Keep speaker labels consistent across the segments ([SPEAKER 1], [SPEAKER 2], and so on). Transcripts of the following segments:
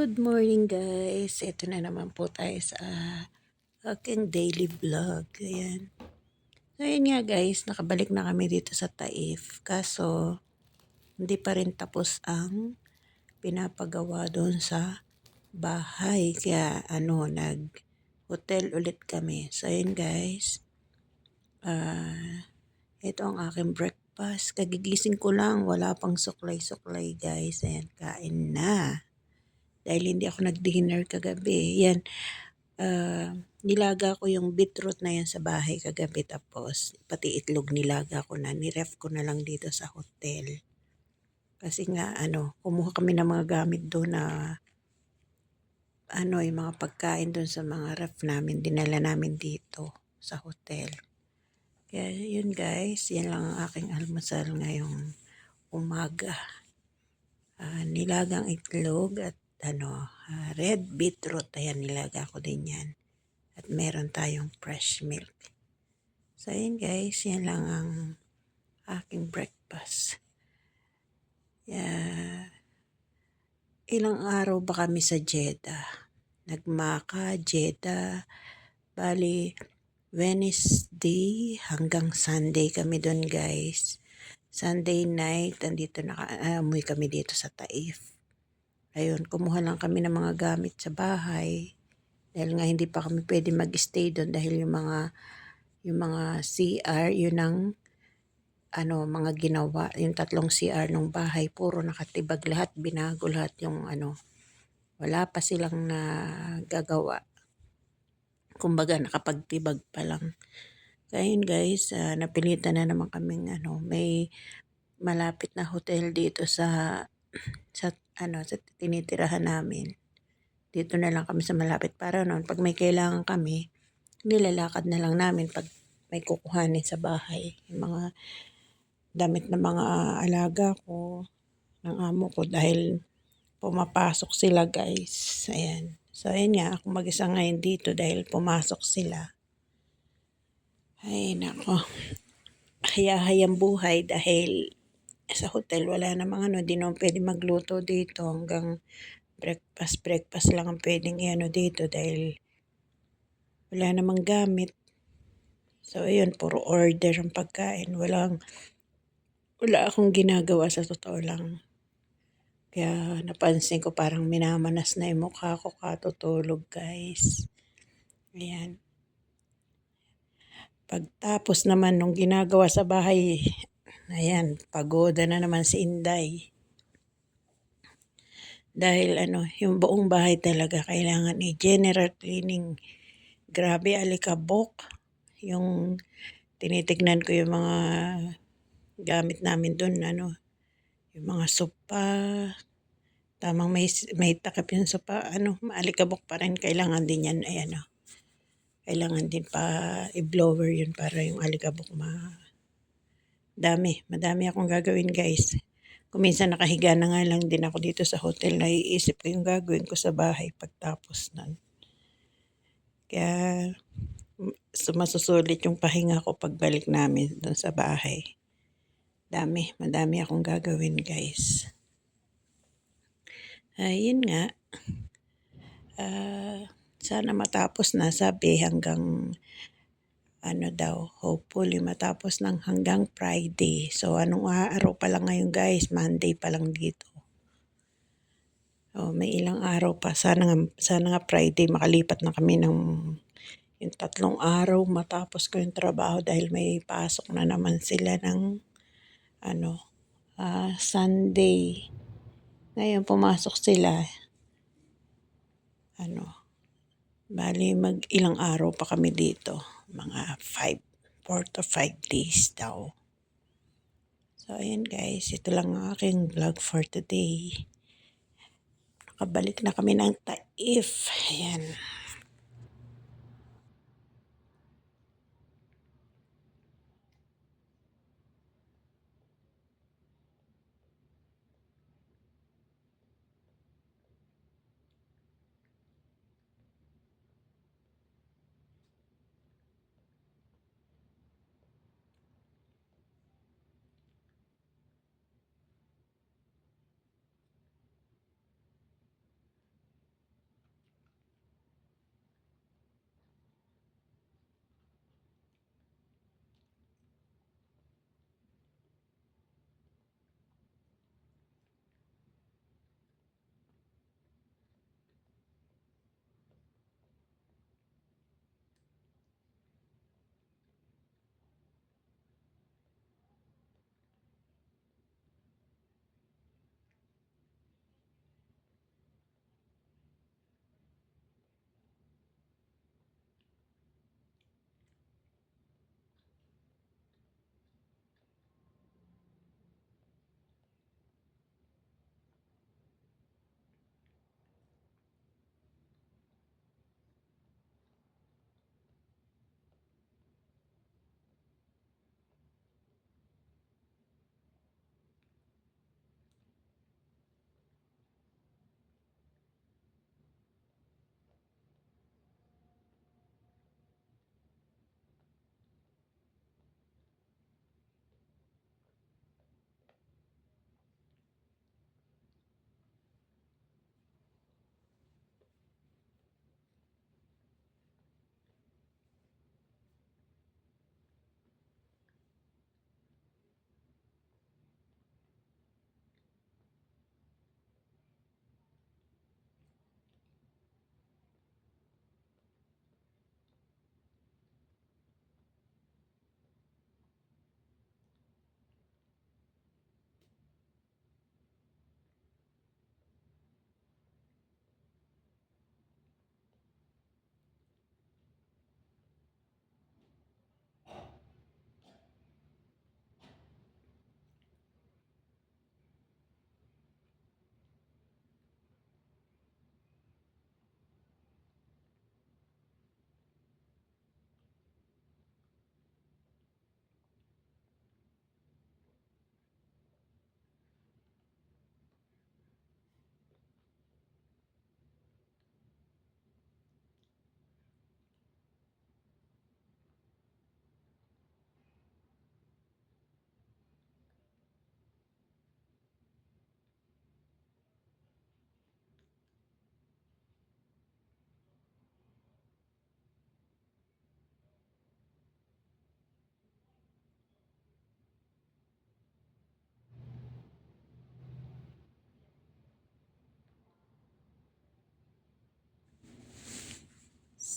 [SPEAKER 1] Good morning guys! Ito na naman po tayo sa aking daily vlog. Ayan. So yun nga guys, nakabalik na kami dito sa Taif. Kaso, hindi pa rin tapos ang pinapagawa doon sa bahay. Kaya nag-hotel ulit kami. So yun guys, ito ang aking breakfast. Kagigising ko lang, wala pang suklay-suklay guys. Ayan, kain na. Dahil hindi ako nag-dinner kagabi. Yan, nilaga ko yung beetroot na yan sa bahay kagabi. Tapos, pati itlog nilaga ko na. Niref ko na lang dito sa hotel. Kasi nga, kumuha kami ng mga gamit doon na, yung mga pagkain doon sa mga ref namin. Dinala namin dito sa hotel. Kaya yun guys, yan lang ang aking almusal ngayong umaga. Nilagang itlog at red beetroot. Ayan, nilaga ko din yan. At meron tayong fresh milk. So, ayan guys, yan lang ang aking breakfast. Ilang araw ba kami sa Jeddah? Nagmaka, Jeddah. Bali, Wednesday hanggang Sunday kami doon guys. Sunday night, amoy kami dito sa Taif. Ayun, kumuha lang kami ng mga gamit sa bahay. Dahil nga hindi pa kami pwede mag-stay doon dahil yung mga CR, yun ang mga ginawa. Yung 3 CR ng bahay, puro nakatibag lahat, binago lahat yung wala pa silang nagagawa. Kumbaga nakapagtibag pa lang. Kaya yun guys, napilitan na naman kaming may malapit na hotel dito sa tinitirahan namin. Dito na lang kami sa malapit para noon pag may kailangan kami, nilalakad na lang namin pag may kukuhanin sa bahay. Yung mga damit ng mga alaga ko, ng amo ko dahil pumapasok sila guys. Ayan. So ayan nga, ako mag-isa ngayon dito dahil pumasok sila. Ay nako, hayahayang buhay dahil sa hotel wala namang di naman pwede magluto dito hanggang breakfast lang ang pwedeng dito dahil wala namang gamit. So ayun, puro order ang pagkain. Wala akong ginagawa sa totoo lang. Kaya napansin ko parang minamanas na yung mukha ko katutulog guys. Ayan. Pagtapos naman nung ginagawa sa bahay, ayan, pagoda na naman si Inday. Dahil yung buong bahay talaga kailangan general cleaning. Grabe alikabok. Yung tinitignan ko yung mga gamit namin doon, yung mga sopa, tamang may takip yung sopa, maalikabok pa rin, kailangan din yan, kailangan din pa i-blower yun para yung alikabok madami akong gagawin guys. Kung minsan nakahiga na nga lang din ako dito sa hotel, naiisip ko yung gagawin ko sa bahay pagtapos nun. Kaya masusulit yung pahinga ko pagbalik namin doon sa bahay. Madami akong gagawin guys. Ayun nga. Sana matapos na, sabi hanggang hopefully matapos ng hanggang Friday. So anong araw pa lang ngayon guys? Monday pa lang dito. May ilang araw pa. Sana nga Friday makalipat na kami ng yung 3 araw matapos ko yung trabaho dahil may pasok na naman sila ng Sunday. Ngayon pumasok sila. Bali ilang araw pa kami dito. Mga 4 to 5 days daw. So ayan guys, ito lang ang aking vlog for today. Nakabalik na kami ng Taif. Ayan.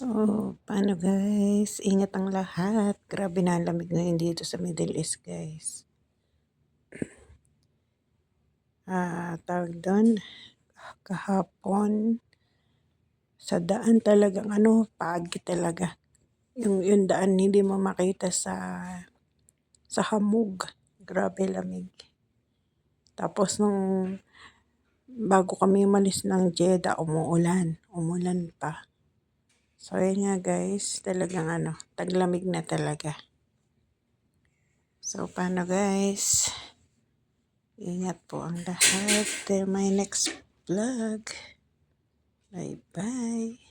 [SPEAKER 1] Oh, paano guys? Ingat ang lahat. Grabe na ang lamig ngayon dito sa Middle East, guys. Tawag doon, kahapon, sa daan talagang pagi talaga. Yung daan hindi mo makita sa hamog. Grabe lamig. Tapos nung bago kami umalis ng Jeddah, umulan pa. So, yun nga guys, talagang taglamig na talaga. So, paano guys? Ingat po ang lahat. Till my next vlog. Bye-bye.